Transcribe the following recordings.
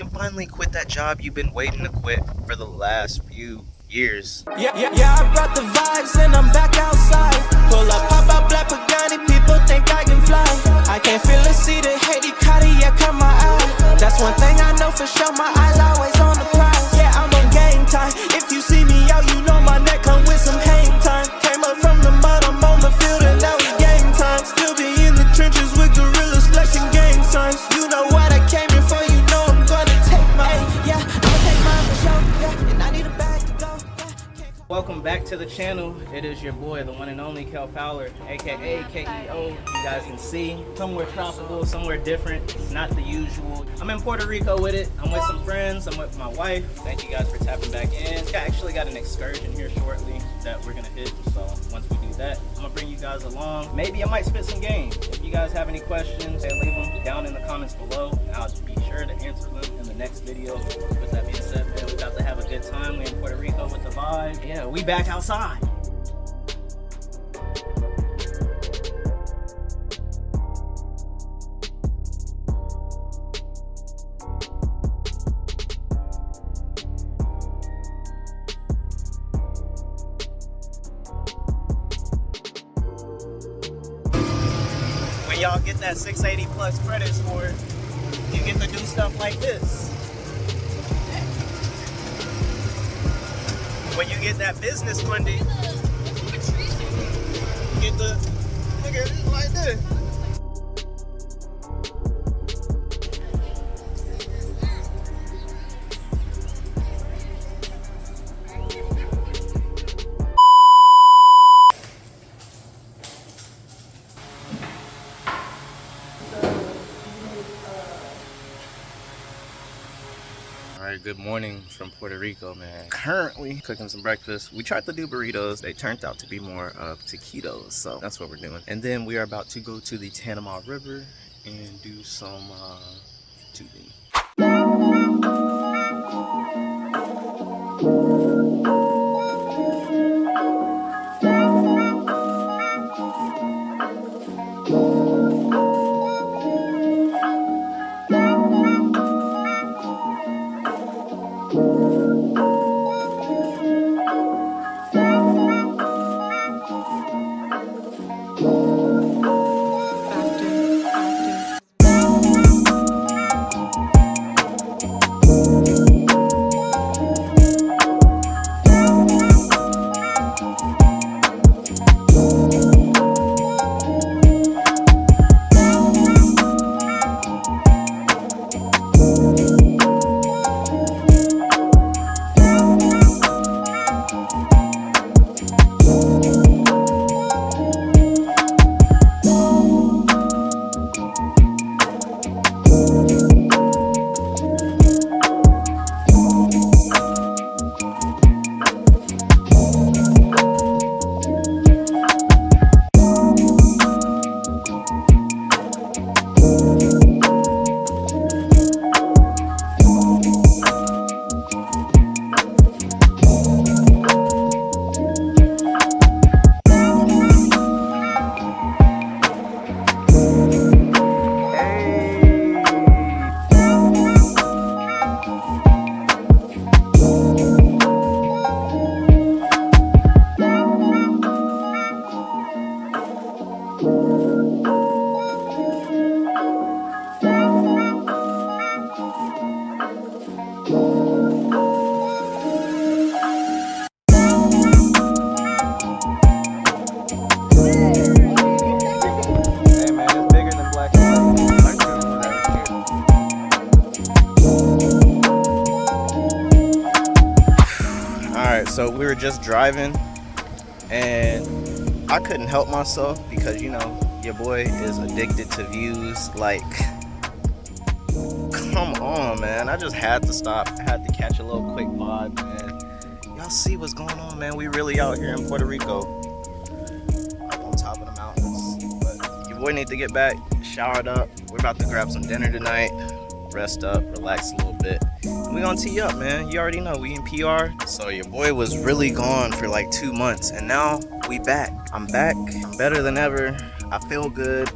can finally quit that job you've been waiting to quit for the last few years. Yeah, I brought the vibes and I'm back outside. Pull up, pop out, black Pagani, people think I can fly. I can't feel a seat, Haiti, Cartier, cut my eye. That's one thing I know for sure, my eyes always on the prize. Yeah, I'm on game time. If you see me out, you know my neck come with some hang time. Came up from the mud, I'm on the field and now it's game time. Still be in the trenches with gorillas flexing gang signs. You know what I came here for, you know I'm gonna take mine. Yeah, I'ma take mine for sure, yeah, and I need a bag to go. Welcome back to the channel. It is your boy, the one and only PowerKhouple, aka KEO. You guys can see somewhere tropical, somewhere different. It's not the usual. I'm in Puerto Rico with it. I'm with some friends. I'm with my wife. Thank you guys for tapping back in. I actually got an excursion here shortly that we're gonna hit. So once we do that, I'm gonna bring you guys along. Maybe I might spit some game. If you guys have any questions, hey, leave them down in the comments below, and I'll be sure to answer them in the next video. With that being said, man, we about to have a good time. We're in Puerto Rico with the vibe. Yeah, we back outside. When y'all get that 680 plus credit score, you get to do stuff like this. When you get that business funding, you get the nigga like this. Alright, good morning from Puerto Rico, man. Currently cooking some breakfast. We tried to do burritos. They turned out to be more of taquitos, so that's what we're doing. And then we are about to go to the Tanama River and do some tubing. So we were just driving and I couldn't help myself because, you know, your boy is addicted to views. Like, come on, man. I just had to stop. I had to catch a little quick vibe, man. Y'all see what's going on, man. We really out here in Puerto Rico, up on top of the mountains. But your boy need to get back, showered up. We're about to grab some dinner tonight, rest up, relax a little bit. We gonna tee up, man. You already know we in PR. So your boy was really gone for like 2 months, and now we back. I'm back. I'm better than ever. I feel good.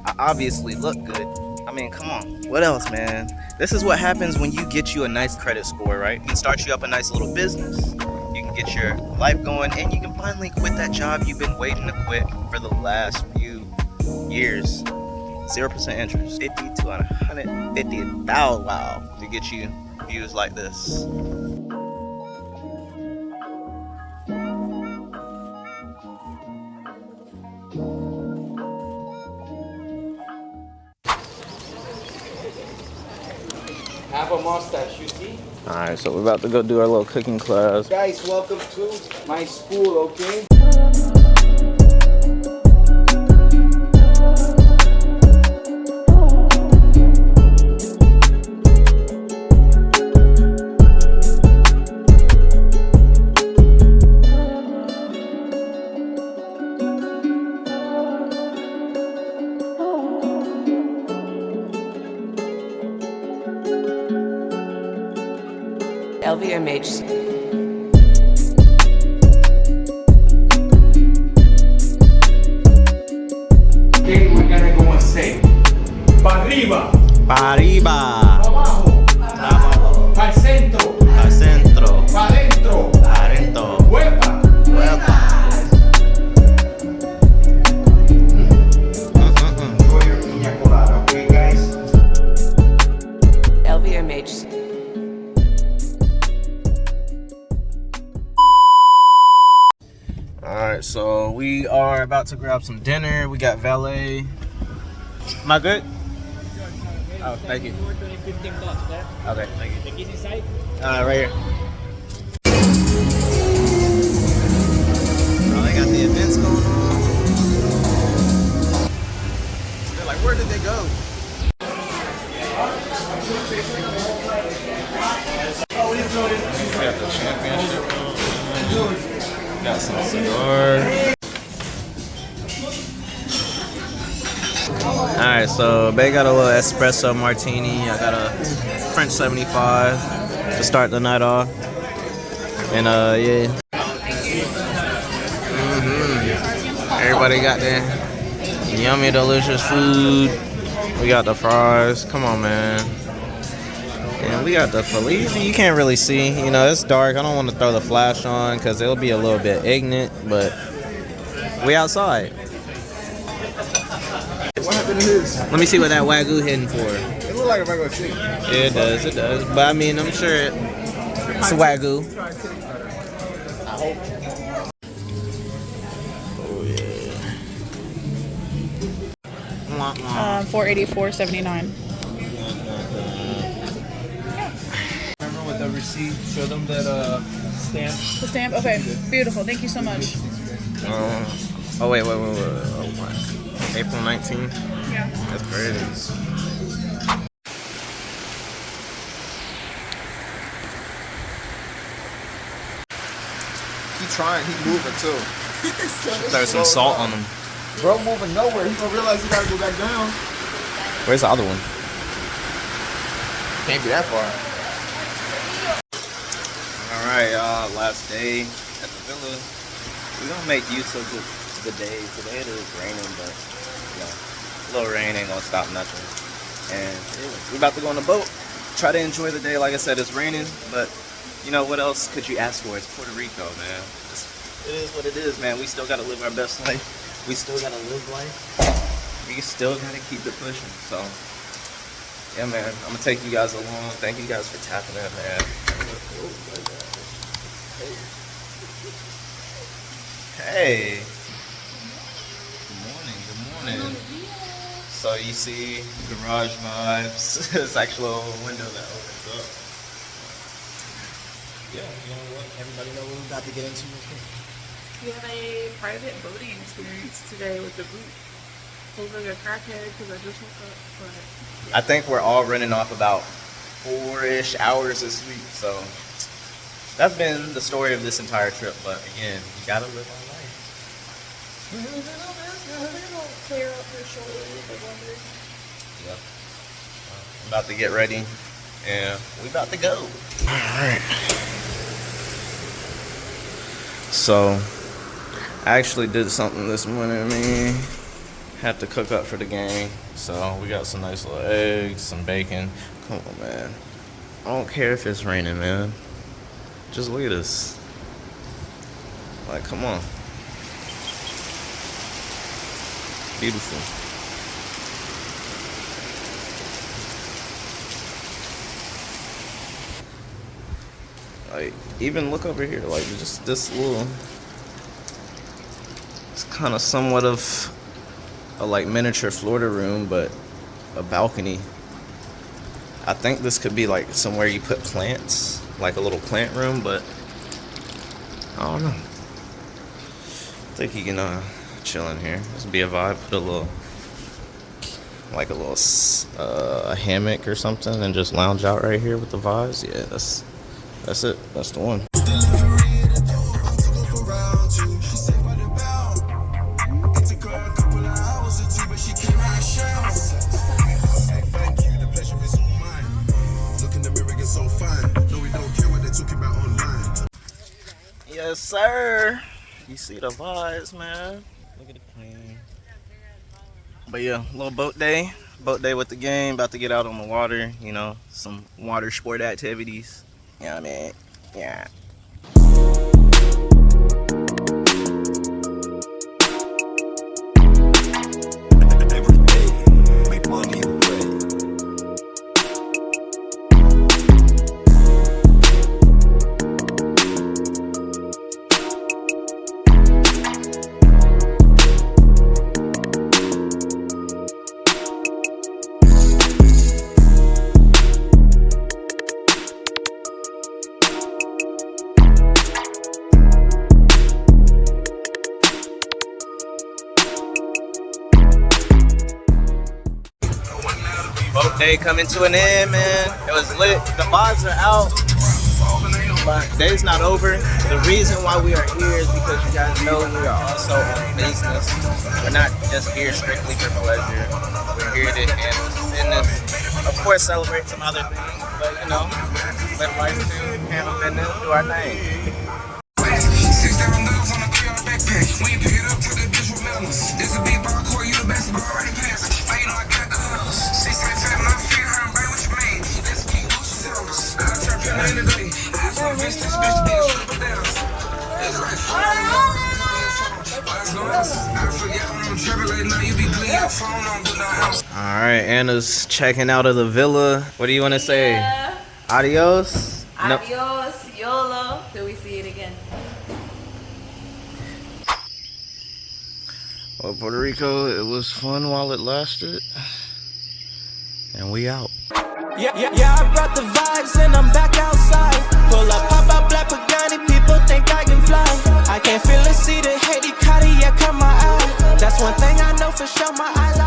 I obviously look good. I mean, come on. What else, man? This is what happens when you get you a nice credit score, right? You can start you up a nice little business. You can get your life going, and you can finally quit that job you've been waiting to quit for the last few years. 0% interest, 50 to 150,000. Wow, to get you views like this. Have a mustache, you see? All right, so we're about to go do our little cooking class. Guys, welcome to my school, okay? LVMH. Okay, we're gonna go and say, pa arriba, Pa arriba, pa abajo, pa centro, al centro, pa adentro, adentro, huepa. Enjoy your piña colada, okay, guys? LVMH. Alright, so we are about to grab some dinner. We got valet. Am I good? Oh, thank you. Okay, thank you. Right here. Oh, they got the events going on. They're like, where did they go? We got the championship. Got some cigars. Alright, so Bay got a little espresso martini. I got a French 75 to start the night off. And yeah. Everybody got their yummy, delicious food. We got the fries. Come on, man. And we got the Feliz. You can't really see. You know, it's dark. I don't want to throw the flash on because it'll be a little bit ignorant, but we outside. What happened to his? Let me see what that Wagyu hitting for. It looked like a regular chicken. Yeah, it does. But I mean, I'm sure it's Wagyu. I hope. Oh, yeah. 484.79. Remember with the receipt, show them that stamp. The stamp? Okay, beautiful. Thank you so much. Oh, wait. Oh, my. April 19th? Yeah. That's crazy. He trying, he moving too. Throw some salt on them. Bro moving nowhere. He gonna realize he gotta go back down. Where's the other one? Can't be that far. Alright, y'all. Last day at the villa. We're gonna make use of the day. Today it is raining, but you know, a little rain ain't gonna stop nothing. And yeah, we're about to go on the boat. Try to enjoy the day. Like I said, it's raining, but you know what else could you ask for? It's Puerto Rico, man. It is what it is, man. We still gotta live our best life. We still gotta live life. We still gotta keep it pushing. So yeah, man. I'm gonna take you guys along. Thank you guys for tapping in, man. Hey. Good morning. So you see garage vibes. It's actually a little window that opens up. Yeah, you know what? Everybody know what we're about to get into. We have a private boating experience today with the group. Feels like a crackhead because I just woke up, but I think we're all running off about 4-ish hours of sleep. So that's been the story of this entire trip. But again, you gotta live on life. clear up your shoulders, the wonder. Yeah. I'm about to get ready, and we about to go. Alright. So, I actually did something this morning. I mean, had to cook up for the gang. So we got some nice little eggs, some bacon. Come on, man. I don't care if it's raining, man. Just look at this. Like, come on. Beautiful. Like, even look over here. Like, just this little. It's kind of somewhat of a like miniature Florida room, but a balcony. I think this could be like somewhere you put plants, like a little plant room, but I don't know. I think you can chill in here. This would be a vibe. Put a little, like a little a hammock or something, and just lounge out right here with the vibes. Yeah, that's it. That's the one. Yes, sir. You see the vibes, man. Look at the queen. But yeah, little boat day. Boat day with the gang. About to get out on the water. You know, some water sport activities. You know what I mean? Yeah. Boat day coming to an end, man. It was lit. The vibes are out, but day's not over. The reason why we are here is because you guys know we are also on business. We're not just here strictly for pleasure. We're here to handle business. Of course, celebrate some other things, but you know, live life too, handle business, do our thing. Alright, Anna's checking out of the villa. What do you want to say? Yeah. Adios? Adios, YOLO, till we see it again. Well, Puerto Rico, it was fun while it lasted. And we out. Yeah, I brought the vibes and I'm back outside. Pull up, pop out, black Pagani, people think I can fly. I can't feel it, see the Haiti Cartier, cut my eye. That's one thing I know for sure, my eyes